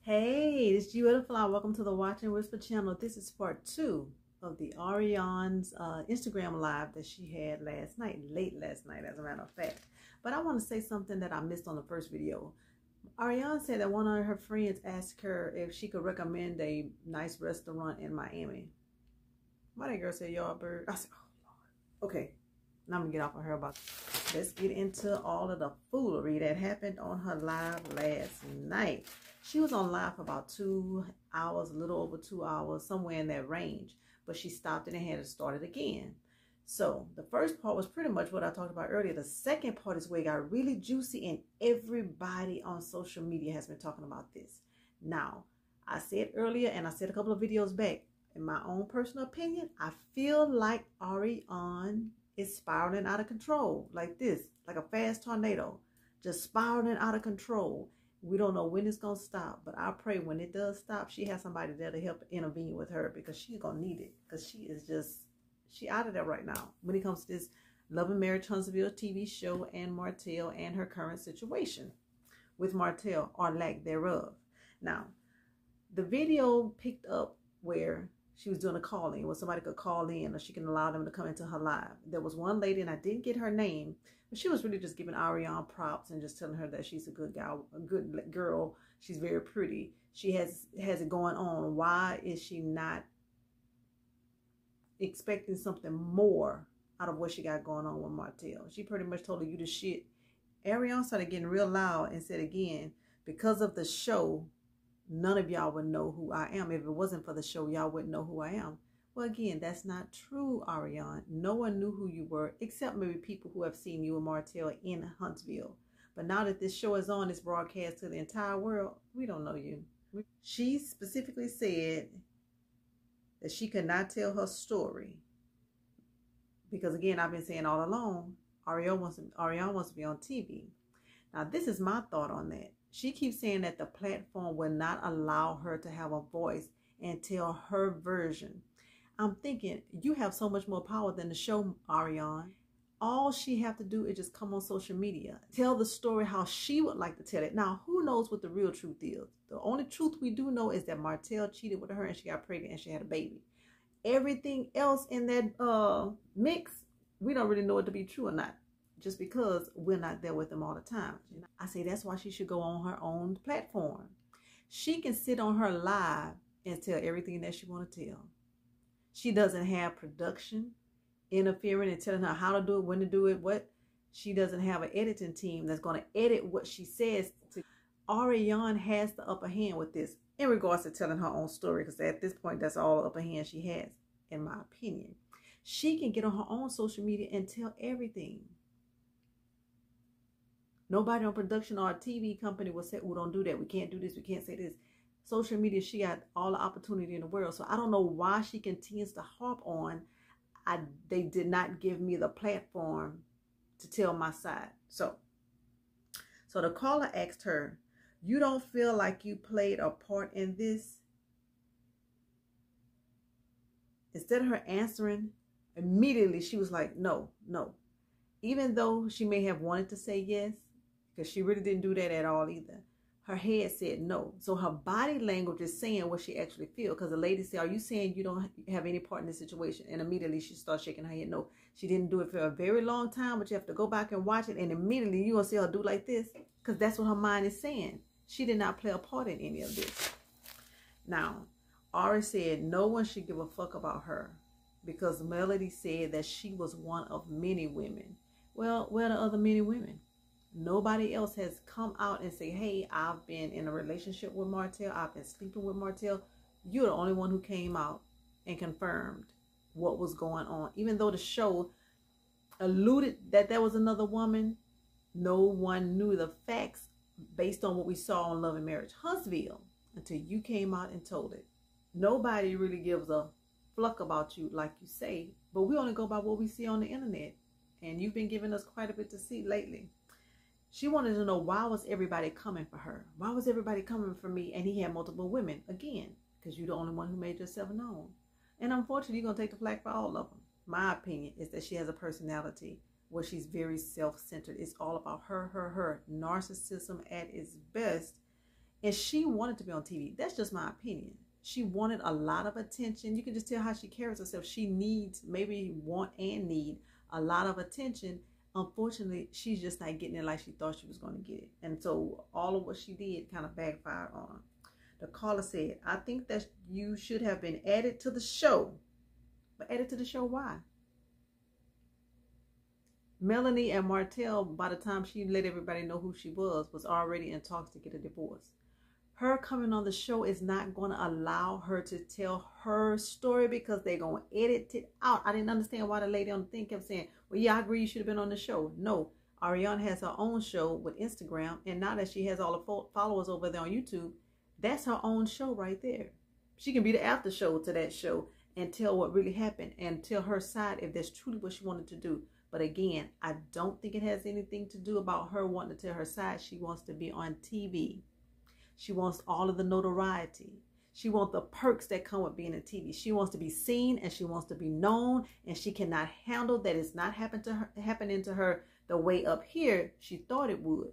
Hey, it's Beautiful. Welcome to the Watch and Whisper channel. This is part 2 of the Arionne's Instagram live that she had last night, late last night, as a matter of fact. But I want to say something that I missed on the first video. Arionne said that one of her friends asked her if she could recommend a nice restaurant in Miami. Why that girl said Yardbird? I said, oh Lord. Okay, now I'm gonna get off of her about this. Let's get into all of the foolery that happened on her live last night. She was on live for about 2 hours, a little over 2 hours, somewhere in that range. But she stopped and had to start it again. So the first part was pretty much what I talked about earlier. The second part is where it got really juicy, and everybody on social media has been talking about this. Now, I said earlier, and I said a couple of videos back, in my own personal opinion, I feel like Arionne is spiraling out of control, like this, like a fast tornado, just spiraling out of control. We don't know when it's going to stop, but I pray when it does stop, she has somebody there to help intervene with her, because she's going to need it, because she out of there right now when it comes to this Love and Marriage Huntsville TV show and Martell and her current situation with Martell, or lack thereof. Now, the video picked up where she was doing a call-in, where somebody could call in or she can allow them to come into her live. There was one lady, and I didn't get her name, but she was really just giving Arionne props and just telling her that she's a good gal, a good girl. She's very pretty. She has it going on. Why is she not expecting something more out of what she got going on with Martell? She pretty much told her, you the shit. Arionne started getting real loud and said again, because of the show, none of y'all would know who I am. If it wasn't for the show, y'all wouldn't know who I am. Well, again, that's not true, Arionne. No one knew who you were, except maybe people who have seen you and Martell in Huntsville. But now that this show is on, this broadcast to the entire world, we don't know you. She specifically said that she could not tell her story because, again, I've been saying all along, Arionne wants to be on TV. Now, this is my thought on that. She keeps saying that the platform will not allow her to have a voice and tell her version. I'm thinking, you have so much more power than the show, Arionne. All she have to do is just come on social media, tell the story how she would like to tell it. Now, who knows what the real truth is? The only truth we do know is that Martell cheated with her and she got pregnant and she had a baby. Everything else in that mix, we don't really know it to be true or not, just because we're not there with them all the time. I say that's why she should go on her own platform. She can sit on her live and tell everything that she want to tell. She doesn't have production interfering and telling her how to do it, when to do it, what. She doesn't have an editing team that's going to edit what she says. Arionne has the upper hand with this in regards to telling her own story, because at this point, that's all the upper hand she has, in my opinion. She can get on her own social media and tell everything. Nobody on production or a TV company will say, oh, don't do that. We can't do this. We can't say this. Social media, she got all the opportunity in the world. So I don't know why she continues to harp on, they did not give me the platform to tell my side. So the caller asked her, you don't feel like you played a part in this? Instead of her answering, immediately she was like, no. Even though she may have wanted to say yes, because she really didn't do that at all either, her head said no. So her body language is saying what she actually feels. Because the lady said, are you saying you don't have any part in this situation? And immediately she starts shaking her head no. She didn't do it for a very long time, but you have to go back and watch it. And immediately you're going to see her do like this, because that's what her mind is saying. She did not play a part in any of this. Now, Ari said no one should give a fuck about her, because Melody said that she was one of many women. Well, where are the other many women? Nobody else has come out and say, hey, I've been in a relationship with Martell. I've been sleeping with Martell. You're the only one who came out and confirmed what was going on. Even though the show alluded that there was another woman, no one knew the facts based on what we saw on Love and Marriage Huntsville until you came out and told it. Nobody really gives a fluck about you, like you say, but we only go by what we see on the internet. And you've been giving us quite a bit to see lately. She wanted to know, why was everybody coming for her? Why was everybody coming for me? And he had multiple women. Again, because you're the only one who made yourself known. And unfortunately, you're going to take the flack for all of them. My opinion is that she has a personality where she's very self-centered. It's all about her. Narcissism at its best. And she wanted to be on TV. That's just my opinion. She wanted a lot of attention. You can just tell how she carries herself. She needs, maybe want and need a lot of attention. Unfortunately, she's just not getting it like she thought she was going to get it. And so all of what she did kind of backfired on her. The caller said, I think that you should have been added to the show. But added to the show, why? Melanie and Martell, by the time she let everybody know who she was already in talks to get a divorce. Her coming on the show is not going to allow her to tell her story because they're going to edit it out. I didn't understand why the lady on the thing kept saying, well, yeah, I agree you should have been on the show. No, Arionne has her own show with Instagram. And now that she has all the followers over there on YouTube, that's her own show right there. She can be the after show to that show and tell what really happened and tell her side if that's truly what she wanted to do. But again, I don't think it has anything to do about her wanting to tell her side. She wants to be on TV. She wants all of the notoriety. She wants the perks that come with being on TV. She wants to be seen and she wants to be known, and she cannot handle that it's not happening to her the way up here she thought it would.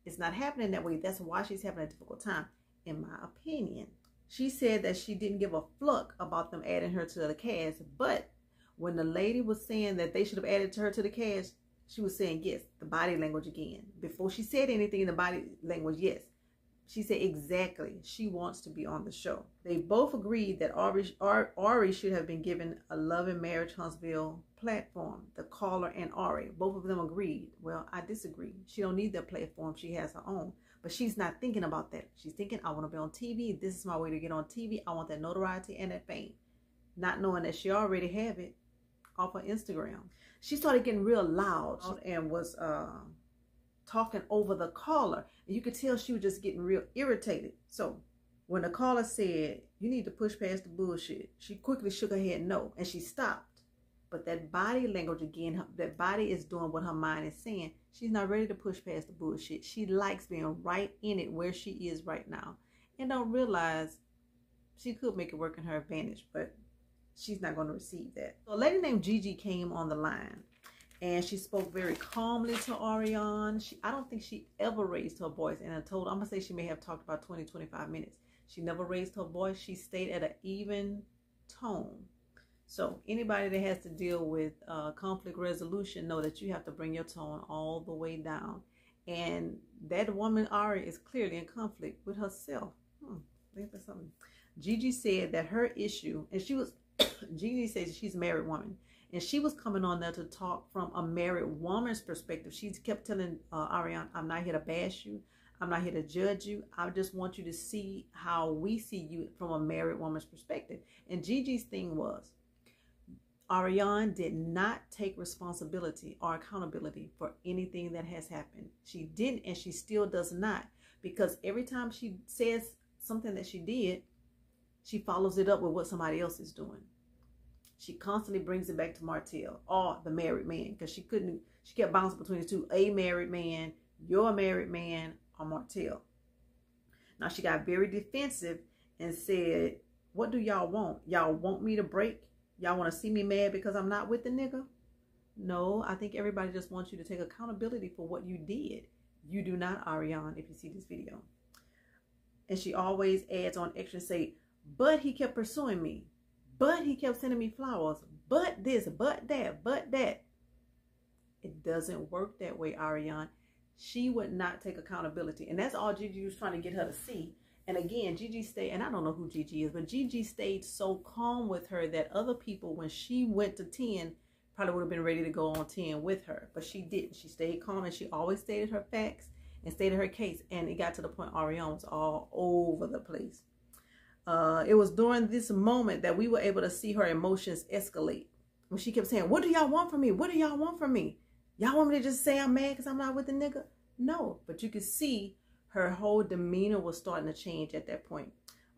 It's not happening that way. That's why she's having a difficult time, in my opinion. She said that she didn't give a fluck about them adding her to the cast, but when the lady was saying that they should have added her to the cast, she was saying yes, the body language again. Before she said anything in the body language, yes. She said exactly, she wants to be on the show. They both agreed that Ari should have been given a Love and Marriage Huntsville platform. The caller and Ari, both of them agreed. Well, I disagree. She don't need that platform. She has her own. But she's not thinking about that. She's thinking, I want to be on TV. This is my way to get on TV. I want that notoriety and that fame. Not knowing that she already have it off of Instagram. She started getting real loud and was talking over the caller. And you could tell she was just getting real irritated. So when the caller said, you need to push past the bullshit, she quickly shook her head no, and she stopped. But that body language again, that body is doing what her mind is saying. She's not ready to push past the bullshit. She likes being right in it where she is right now. And don't realize she could make it work in her advantage, but she's not going to receive that. So a lady named Gigi came on the line. And she spoke very calmly to Arionne. I don't think she ever raised her voice. And I'm going to say she may have talked about 20, 25 minutes. She never raised her voice. She stayed at an even tone. So anybody that has to deal with conflict resolution, know that you have to bring your tone all the way down. And that woman, Ari, is clearly in conflict with herself. Think of something. Gigi said that her issue, and Gigi says she's a married woman. And she was coming on there to talk from a married woman's perspective. She kept telling Arionne, I'm not here to bash you. I'm not here to judge you. I just want you to see how we see you from a married woman's perspective. And Gigi's thing was, Arionne did not take responsibility or accountability for anything that has happened. She didn't, and she still does not. Because every time she says something that she did, she follows it up with what somebody else is doing. She constantly brings it back to Martell or the married man, because she kept bouncing between the two, a married man, you're a married man, or Martell. Now she got very defensive and said, what do y'all want? Y'all want me to break? Y'all want to see me mad because I'm not with the nigga? No, I think everybody just wants you to take accountability for what you did. You do not, Arionne, if you see this video. And she always adds on extra, say, but he kept pursuing me. But he kept sending me flowers. But this, but that, but that. It doesn't work that way, Arionne. She would not take accountability. And that's all Gigi was trying to get her to see. And again, Gigi stayed, and I don't know who Gigi is, but Gigi stayed so calm with her that other people, when she went to 10, probably would have been ready to go on 10 with her. But she didn't. She stayed calm, and she always stated her facts and stated her case. And it got to the point Arionne was all over the place. It was during this moment that we were able to see her emotions escalate. When she kept saying, what do y'all want from me? What do y'all want from me? Y'all want me to just say I'm mad because I'm not with the nigga? No, but you could see her whole demeanor was starting to change at that point.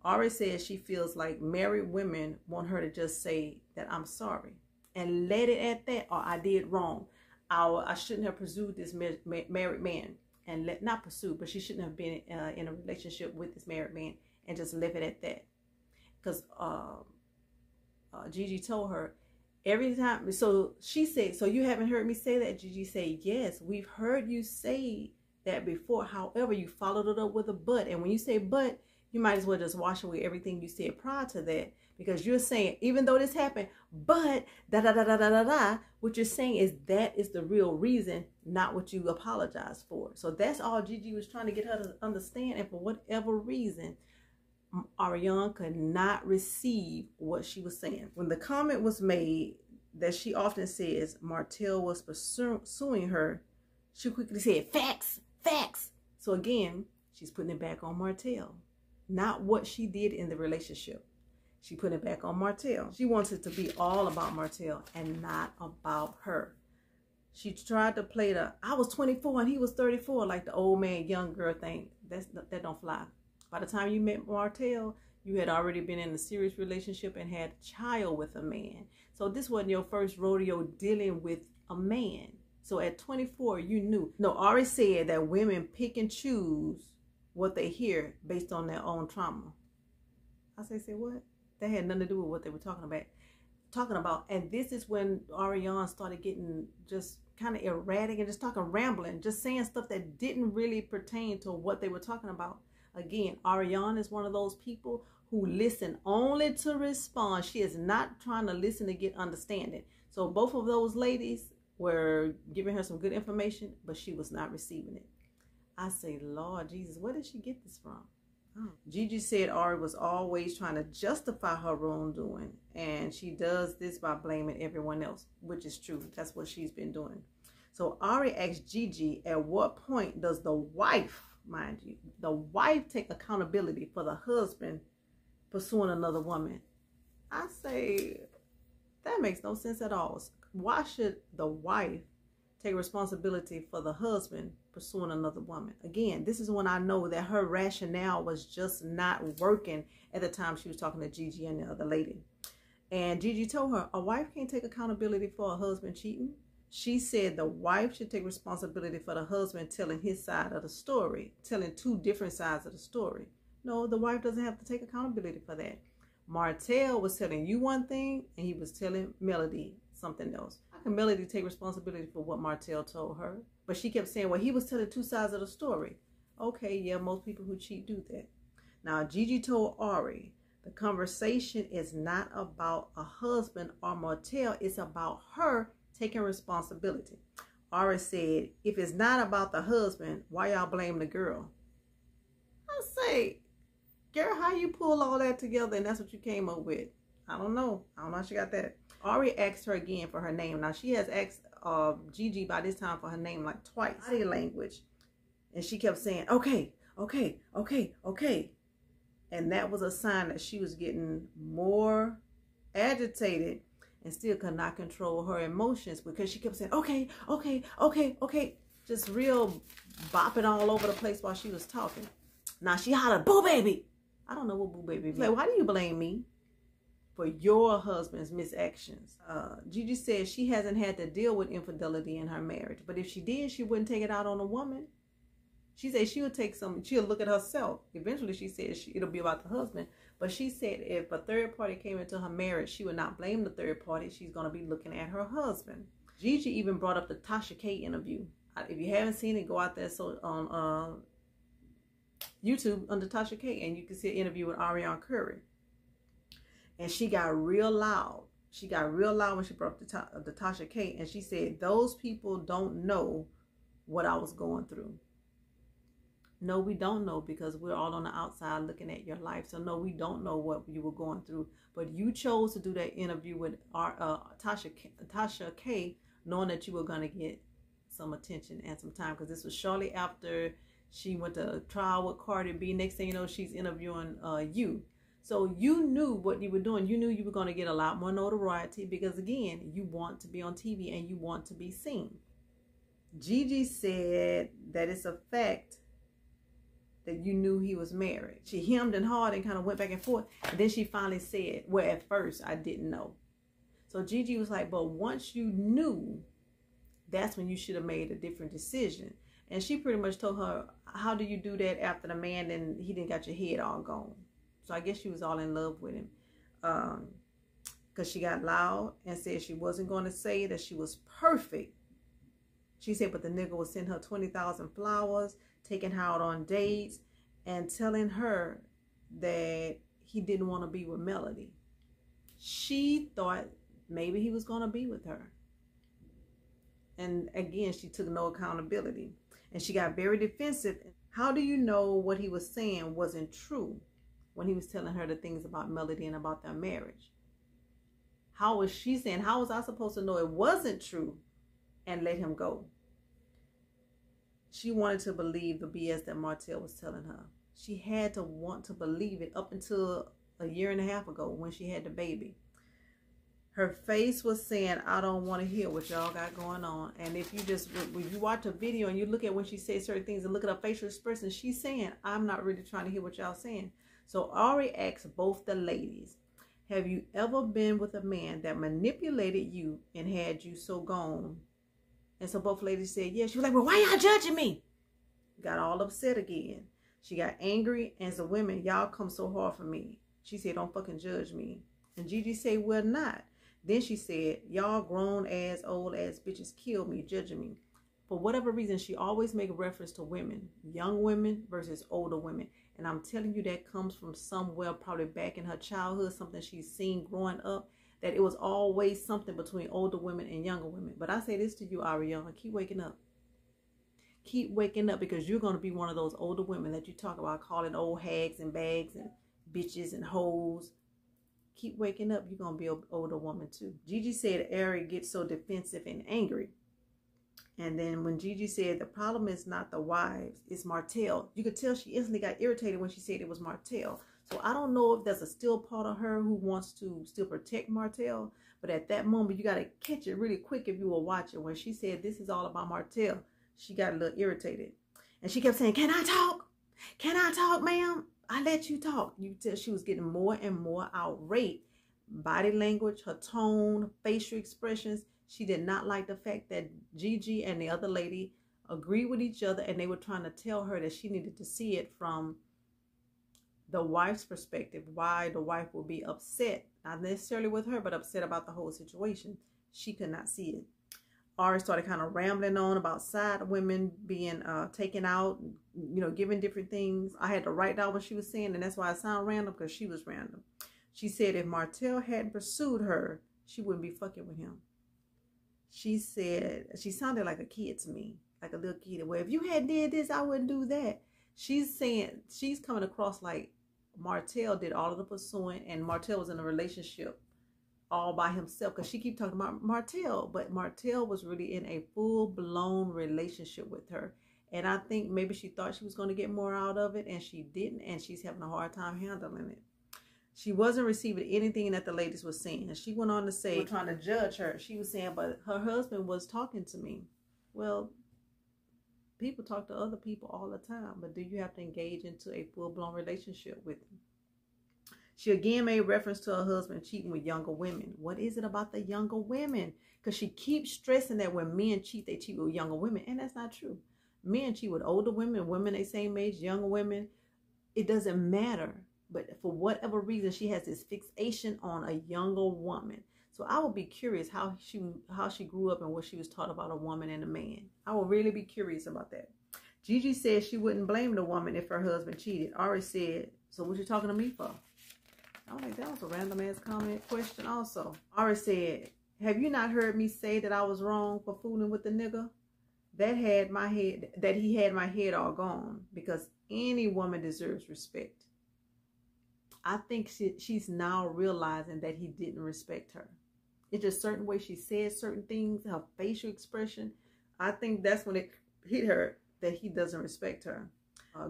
Ari says she feels like married women want her to just say that I'm sorry and let it at that, or I did wrong. I shouldn't have pursued this married man, and not pursue, but she shouldn't have been in a relationship with this married man. And just leave it at that. Because Gigi told her every time. So she said, so you haven't heard me say that? Gigi said, yes, we've heard you say that before. However, you followed it up with a but. And when you say but, you might as well just wash away everything you said prior to that, because you're saying, even though this happened, but da da da da da da da, what you're saying is that is the real reason, not what you apologize for. So that's all Gigi was trying to get her to understand. And for whatever reason, Arionne could not receive what she was saying. When the comment was made that she often says Martell was pursuing her, she quickly said, facts, facts. So again, she's putting it back on Martell, not what she did in the relationship. She put it back on Martell. She wants it to be all about Martell and not about her. She tried to play the, I was 24 and he was 34, like the old man, young girl thing. That don't fly. By the time you met Martell, you had already been in a serious relationship and had a child with a man. So this wasn't your first rodeo dealing with a man. So at 24, you knew. No, Ari said that women pick and choose what they hear based on their own trauma. I say what? That had nothing to do with what they were talking about. And this is when Arionne started getting just kind of erratic and just talking rambling, just saying stuff that didn't really pertain to what they were talking about. Again, Arionne is one of those people who listen only to respond. She is not trying to listen to get understanding. So both of those ladies were giving her some good information, but she was not receiving it. I say, Lord Jesus, where did she get this from? Oh. Gigi said Ari was always trying to justify her wrongdoing, and she does this by blaming everyone else, which is true. That's what she's been doing. So Ari asked Gigi, at what point does the wife, mind you, the wife take accountability for the husband pursuing another woman? I say, that makes no sense at all. Why should the wife take responsibility for the husband pursuing another woman? Again, this is when I know that her rationale was just not working at the time she was talking to Gigi and the other lady. And Gigi told her, a wife can't take accountability for a husband cheating. She said the wife should take responsibility for the husband telling his side of the story, telling two different sides of the story. No, the wife doesn't have to take accountability for that. Martell was telling you one thing, and he was telling Melody something else. How can Melody take responsibility for what Martell told her? But she kept saying, well, he was telling two sides of the story. Okay, yeah, most people who cheat do that. Now, Gigi told Ari, the conversation is not about a husband or Martell. It's about her taking responsibility. Ari said, if it's not about the husband, why y'all blame the girl? I say, girl, how you pull all that together and that's what you came up with? I don't know. I don't know how she got that. Ari asked her again for her name. Now, she has asked Gigi by this time for her name like twice. Body language. And she kept saying, okay, okay, okay, okay. And that was a sign that she was getting more agitated and still could not control her emotions, because she kept saying, okay, okay, okay, okay. Just real bopping all over the place while she was talking. Now she hollered, boo baby. I don't know what boo baby means. Like, why do you blame me for your husband's misactions? Gigi says she hasn't had to deal with infidelity in her marriage, but if she did, she wouldn't take it out on a woman. She said she would take some, she'll look at herself. Eventually, she said it'll be about the husband. But she said if a third party came into her marriage, she would not blame the third party. She's going to be looking at her husband. Gigi even brought up the Tasha K interview. If you haven't seen it, go out there on YouTube under Tasha K, and you can see an interview with Arionne Curry. And she got real loud. She got real loud when she brought up the Tasha K, and she said, those people don't know what I was going through. No, we don't know, because we're all on the outside looking at your life. So no, we don't know what you were going through. But you chose to do that interview with Tasha K, knowing that you were going to get some attention and some time, because this was shortly after she went to trial with Cardi B. Next thing you know, she's interviewing you. So you knew what you were doing. You knew you were going to get a lot more notoriety, because again, you want to be on TV and you want to be seen. Gigi said that it's a fact that you knew he was married. She hemmed and hawed and kind of went back and forth. And then she finally said, well, at first I didn't know. So Gigi was like, but once you knew, that's when you should have made a different decision. And she pretty much told her, how do you do that after the man and he didn't got your head all gone? So I guess she was all in love with him. Because she got loud and said she wasn't going to say that she was perfect She said, but the nigga would send her 20,000 flowers, taking her out on dates, and telling her that he didn't want to be with Melody. She thought maybe he was going to be with her. And again, she took no accountability. And she got very defensive. How do you know what he was saying wasn't true when he was telling her the things about Melody and about their marriage? How was she saying, how was I supposed to know it wasn't true and let him go? She wanted to believe the BS that Martell was telling her. She had to want to believe it up until a year and a half ago when she had the baby. Her face was saying, I don't want to hear what y'all got going on. And if you just, when you watch a video and you look at when she says certain things and look at her facial expression, she's saying, I'm not really trying to hear what y'all saying. So Ari asked both the ladies, have you ever been with a man that manipulated you and had you so gone? And so both ladies said, yes. She was like, well, why y'all judging me? Got all upset again. She got angry and said, women, y'all come so hard for me. She said, don't fucking judge me. And Gigi said, we're not. Then she said, y'all grown ass, old ass bitches kill me, judging me. For whatever reason, she always make a reference to women, young women versus older women. And I'm telling you, that comes from somewhere probably back in her childhood, something she's seen growing up, that it was always something between older women and younger women. But I say this to you, Arionne, keep waking up. Keep waking up, because you're going to be one of those older women that you talk about calling old hags and bags and bitches and hoes. Keep waking up. You're going to be an older woman too. Gigi said Ari gets so defensive and angry. And then when Gigi said the problem is not the wives, it's Martell, you could tell she instantly got irritated when she said it was Martell. So I don't know if there's a still part of her who wants to still protect Martell. But at that moment, you got to catch it really quick if you will watch it. When she said this is all about Martell, she got a little irritated. And she kept saying, can I talk? Can I talk, ma'am? I let you talk. You tell she was getting more and more outraged. Body language, her tone, facial expressions. She did not like the fact that Gigi and the other lady agreed with each other, and they were trying to tell her that she needed to see it from the wife's perspective, why the wife would be upset, not necessarily with her, but upset about the whole situation. She could not see it. Ari started kind of rambling on about side women being taken out, you know, giving different things. I had to write down what she was saying, and that's why I sound random, because she was random. She said if Martell hadn't pursued her, she wouldn't be fucking with him. She said, she sounded like a kid to me, like a little kid. Well, if you had did this, I wouldn't do that. She's saying, she's coming across like Martell did all of the pursuing, and Martell was in a relationship all by himself, because she keep talking about Martell, but Martell was really in a full-blown relationship with her. And I think maybe she thought she was going to get more out of it, and she didn't, and she's having a hard time handling it. She wasn't receiving anything that the ladies were saying. And she went on to say, we're trying to judge her. She was saying, but her husband was talking to me. Well, people talk to other people all the time, but do you have to engage into a full-blown relationship with them? She again made reference to her husband cheating with younger women. What is it about the younger women? Because she keeps stressing that when men cheat, they cheat with younger women. And that's not true. Men cheat with older women, women they same age, younger women. It doesn't matter. But for whatever reason, she has this fixation on a younger woman. So I would be curious how she grew up and what she was taught about a woman and a man. I would really be curious about that. Gigi said she wouldn't blame the woman if her husband cheated. Ari said, so what you talking to me for? I was like, that was a random ass comment question also. Ari said, have you not heard me say that I was wrong for fooling with the nigga? That he had my head all gone, because any woman deserves respect. I think she's now realizing that he didn't respect her. It's just certain way she said certain things, her facial expression. I think that's when it hit her that he doesn't respect her.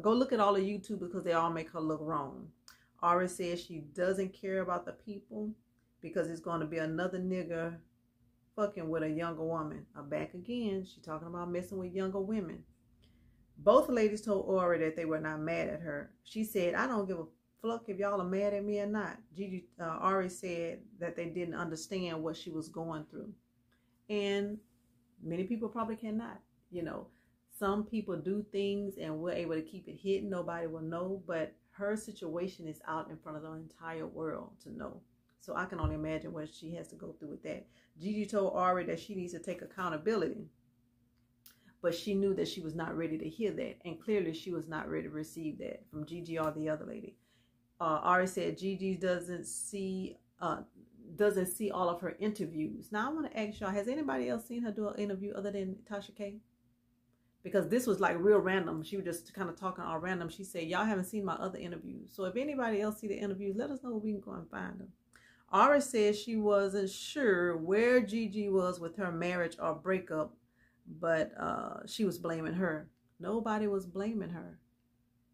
Go look at all the YouTube, because they all make her look wrong. Ari says she doesn't care about the people because it's going to be another nigga fucking with a younger woman. Back again, she talking about messing with younger women. Both ladies told Ari that they were not mad at her. She said, I don't give a fuck if y'all are mad at me or not. Ari said that they didn't understand what she was going through. And many people probably cannot. You know, some people do things and we're able to keep it hidden. Nobody will know. But her situation is out in front of the entire world to know. So I can only imagine what she has to go through with that. Gigi told Ari that she needs to take accountability. But she knew that she was not ready to hear that. And clearly she was not ready to receive that from Gigi or the other lady. Ari said Gigi doesn't see all of her interviews. Now I want to ask y'all, has anybody else seen her do an interview other than Tasha K? Because this was like real random. She was just kind of talking all random. She said, y'all haven't seen my other interviews. So if anybody else see the interviews, let us know, we can go and find them. Ari said she wasn't sure where Gigi was with her marriage or breakup, but she was blaming her. Nobody was blaming her.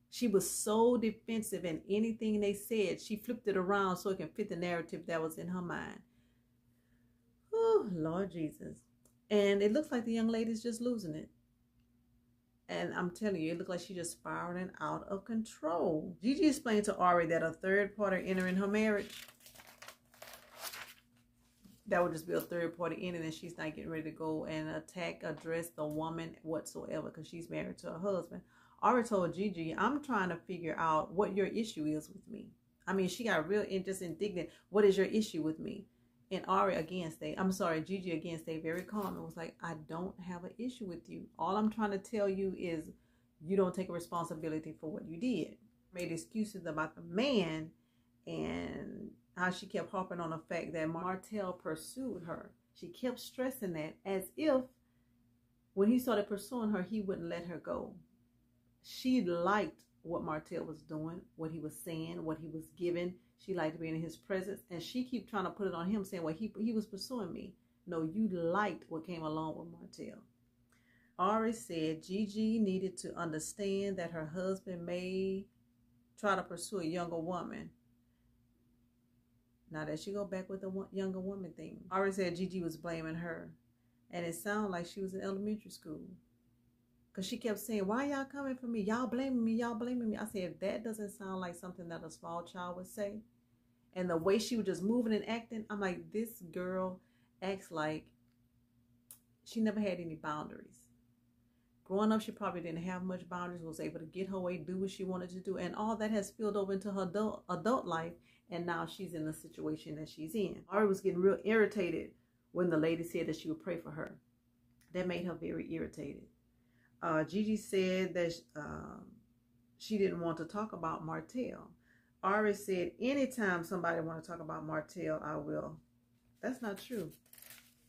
She was so defensive in anything they said. She flipped it around so it can fit the narrative that was in her mind. Oh, Lord Jesus. And it looks like the young lady's just losing it. And I'm telling you, it looked like she just spiraling out of control. Gigi explained to Ari that a third party entering her marriage, that would just be a third party in, and then she's not getting ready to go and address the woman whatsoever because she's married to her husband. Ari told Gigi, I'm trying to figure out what your issue is with me. I mean, she got real just indignant. What is your issue with me? And Gigi again stayed very calm and was like, I don't have an issue with you. All I'm trying to tell you is you don't take responsibility for what you did. Made excuses about the man and how she kept harping on the fact that Martell pursued her. She kept stressing that as if when he started pursuing her, he wouldn't let her go. She liked what Martell was doing, what he was saying, what he was giving. She liked being in his presence, and she kept trying to put it on him, saying, well, he was pursuing me. No, you liked what came along with Martell. Ari said Gigi needed to understand that her husband may try to pursue a younger woman. Now that she go back with the younger woman thing. Ari said Gigi was blaming her, and it sounded like she was in elementary school. Because she kept saying, why y'all coming for me? Y'all blaming me. Y'all blaming me. I said, that doesn't sound like something that a small child would say. And the way she was just moving and acting, I'm like, this girl acts like she never had any boundaries. Growing up, she probably didn't have much boundaries, was able to get her way, do what she wanted to do. And all that has spilled over into her adult life. And now she's in the situation that she's in. Ari was getting real irritated when the lady said that she would pray for her. That made her very irritated. Gigi said that she didn't want to talk about Martell. Ari said, anytime somebody want to talk about Martell, I will. That's not true.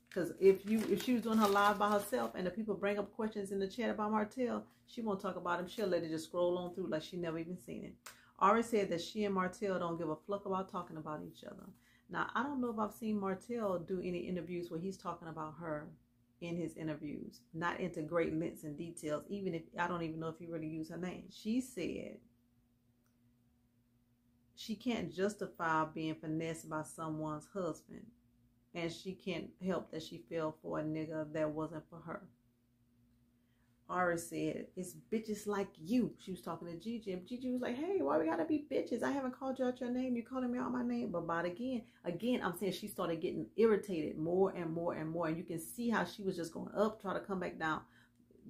Because if she was doing her live by herself and the people bring up questions in the chat about Martell, she won't talk about him. She'll let it just scroll on through like she never even seen it. Ari said that she and Martell don't give a fuck about talking about each other. Now, I don't know if I've seen Martell do any interviews where he's talking about her in his interviews, not into great lengths and details, even if I don't even know if he really used her name. She said she can't justify being finessed by someone's husband, and she can't help that she fell for a nigga that wasn't for her. Ari said, it's bitches like you. She was talking to Gigi, and Gigi was like, hey, why we gotta be bitches? I haven't called you out your name. You're calling me out my name. But again, I'm saying she started getting irritated more and more and more. And you can see how she was just going up, try to come back down.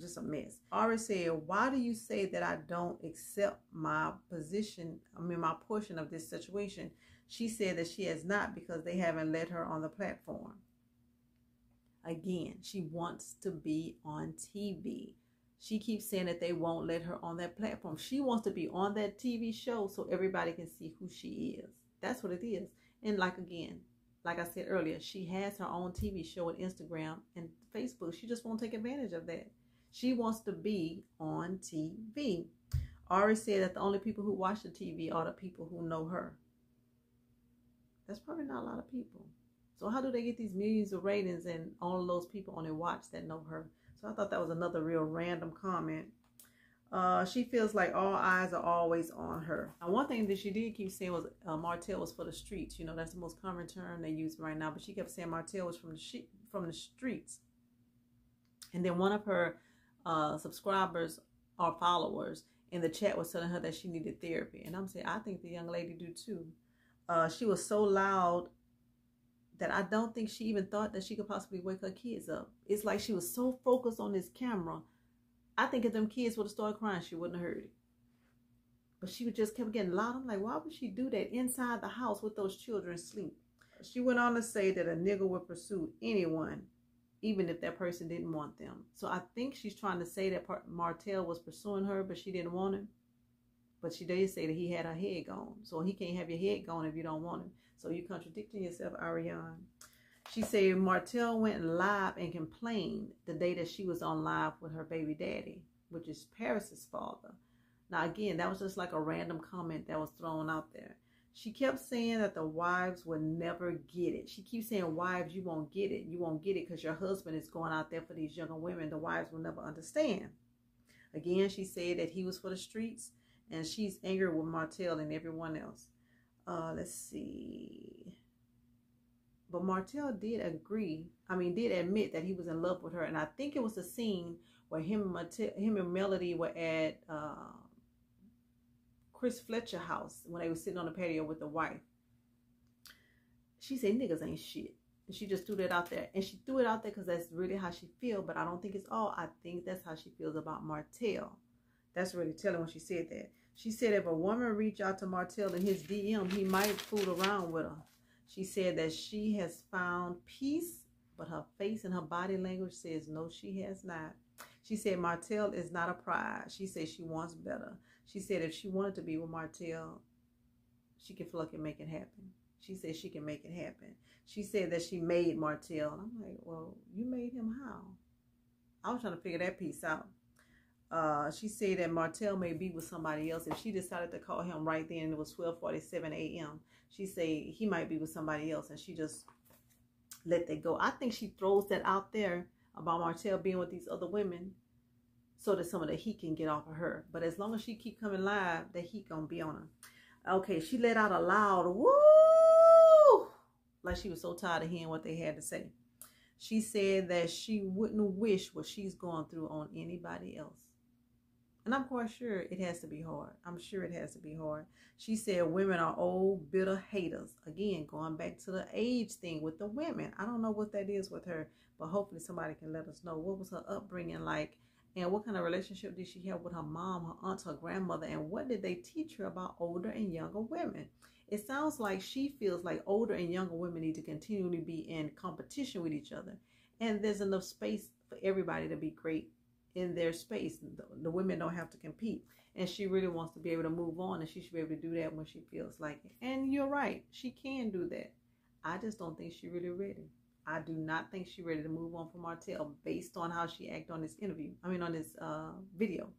Just a mess. Ari said, why do you say that I don't accept my position, my portion of this situation? She said that she has not because they haven't let her on the platform. Again, she wants to be on TV. She keeps saying that they won't let her on that platform. She wants to be on that TV show so everybody can see who she is. That's what it is. And like I said earlier, she has her own TV show on Instagram and Facebook. She just won't take advantage of that. She wants to be on TV. Ari said that the only people who watch the TV are the people who know her. That's probably not a lot of people. So how do they get these millions of ratings and all of those people only watch that know her? So I thought that was another real random comment. She feels like all eyes are always on her. Now, one thing that she did keep saying was Martell was for the streets. You know, that's the most common term they use right now. But she kept saying Martell was from the streets. And then one of her subscribers or followers in the chat was telling her that she needed therapy. And I'm saying, I think the young lady do too. She was so loud that I don't think she even thought that she could possibly wake her kids up. It's like she was so focused on this camera. I think if them kids would have started crying, she wouldn't have heard it. But she just kept getting loud. I'm like, why would she do that inside the house with those children asleep? She went on to say that a nigga would pursue anyone even if that person didn't want them. So I think she's trying to say that Martell was pursuing her, but she didn't want him. But she did say that he had her head gone. So he can't have your head gone if you don't want him. So you're contradicting yourself, Arionne. She said Martell went live and complained the day that she was on live with her baby daddy, which is Paris's father. Now, again, that was just like a random comment that was thrown out there. She kept saying that the wives would never get it. She keeps saying, wives, you won't get it. You won't get it because your husband is going out there for these younger women. The wives will never understand. Again, she said that he was for the streets, and she's angry with Martell and everyone else. Let's see. But Martell did admit that he was in love with her. And I think it was a scene where him and Melody were at Chris Fletcher's house when they were sitting on the patio with the wife. She said, niggas ain't shit. And she just threw that out there. And she threw it out there because that's really how she feels. But I don't think it's all. I think that's how she feels about Martell. That's really telling when she said that. She said if a woman reached out to Martell in his DM, he might fool around with her. She said that she has found peace, but her face and her body language says no, she has not. She said Martell is not a prize. She said she wants better. She said if she wanted to be with Martell, she can fuck and make it happen. She said she can make it happen. She said that she made Martell. And I'm like, well, you made him how? I was trying to figure that piece out. She said that Martell may be with somebody else. If she decided to call him right then, it was 12:47 a.m. She said he might be with somebody else, and she just let that go. I think she throws that out there about Martell being with these other women so that some of the heat can get off of her. But as long as she keep coming live, the heat gonna be on her. Okay, she let out a loud woo, like she was so tired of hearing what they had to say. She said that she wouldn't wish what she's going through on anybody else. And I'm quite sure it has to be hard. I'm sure it has to be hard. She said women are old, bitter haters. Again, going back to the age thing with the women. I don't know what that is with her, but hopefully somebody can let us know. What was her upbringing like? And what kind of relationship did she have with her mom, her aunt, her grandmother? And what did they teach her about older and younger women? It sounds like she feels like older and younger women need to continually be in competition with each other. And there's enough space for everybody to be great in their space. The women don't have to compete. And she really wants to be able to move on, and she should be able to do that when she feels like it. And you're right, she can do that. I just don't think she's really ready. I do not think she's ready to move on from Martell based on how she acted on this interview. On this video.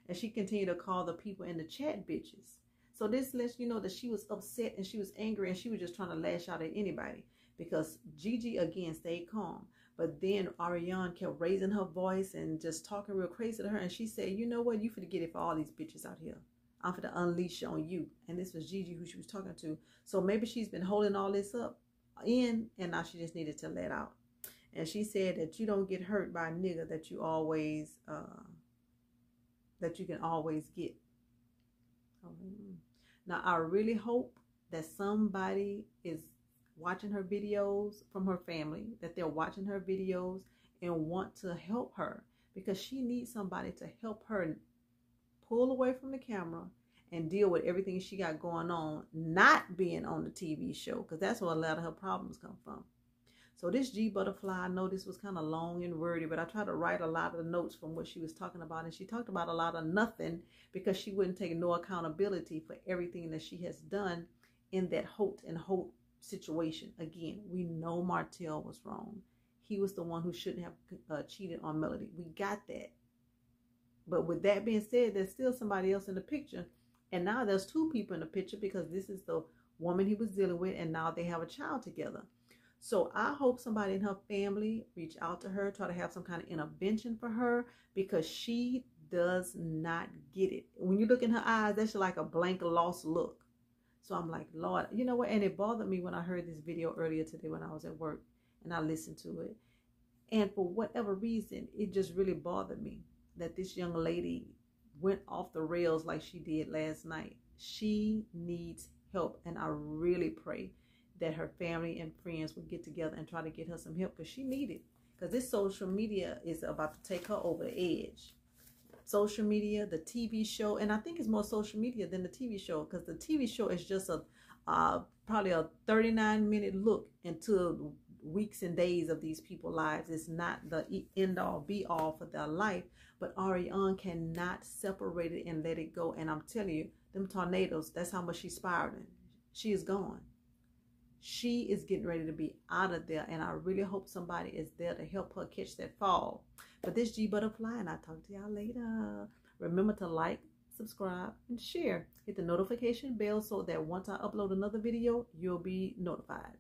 And she continued to call the people in the chat bitches. So this lets you know that she was upset and she was angry and she was just trying to lash out at anybody. Because Gigi, again, stayed calm. But then Arionne kept raising her voice and just talking real crazy to her. And she said, you know what? You finna get it for all these bitches out here. I'm finna unleash on you. And this was Gigi who she was talking to. So maybe she's been holding all this up in, and now she just needed to let out. And she said that you don't get hurt by a nigga that you always, that you can always get. Now, I really hope that somebody is watching her videos from her family, that they're watching her videos and want to help her, because she needs somebody to help her pull away from the camera and deal with everything she got going on, not being on the TV show, because that's where a lot of her problems come from. So this G Butterfly, I know this was kind of long and wordy, but I tried to write a lot of the notes from what she was talking about. And she talked about a lot of nothing because she wouldn't take no accountability for everything that she has done in that Holt and Holt situation. Again, we know Martell was wrong. He was the one who shouldn't have cheated on Melody. We got that. But with that being said, there's still somebody else in the picture. And now there's two people in the picture because this is the woman he was dealing with. And now they have a child together. So I hope somebody in her family reach out to her, try to have some kind of intervention for her, because she does not get it. When you look in her eyes, that's like a blank, lost look. So I'm like, Lord, you know what? And it bothered me when I heard this video earlier today when I was at work and I listened to it. And for whatever reason, it just really bothered me that this young lady went off the rails like she did last night. She needs help. And I really pray that her family and friends would get together and try to get her some help, because she needed it. Because this social media is about to take her over the edge. Social media, the TV show, and I think it's more social media than the TV show, because the TV show is just a probably a 39-minute look into weeks and days of these people's lives. It's not the end all be all for their life, but Arionne cannot separate it and let it go. And I'm telling you, them tornadoes, that's how much she's spiraling. She is gone. She is getting ready to be out of there, and I really hope somebody is there to help her catch that fall. But this G Butterfly, and I'll talk to y'all later. Remember to like, subscribe, and share. Hit the notification bell so that once I upload another video, you'll be notified.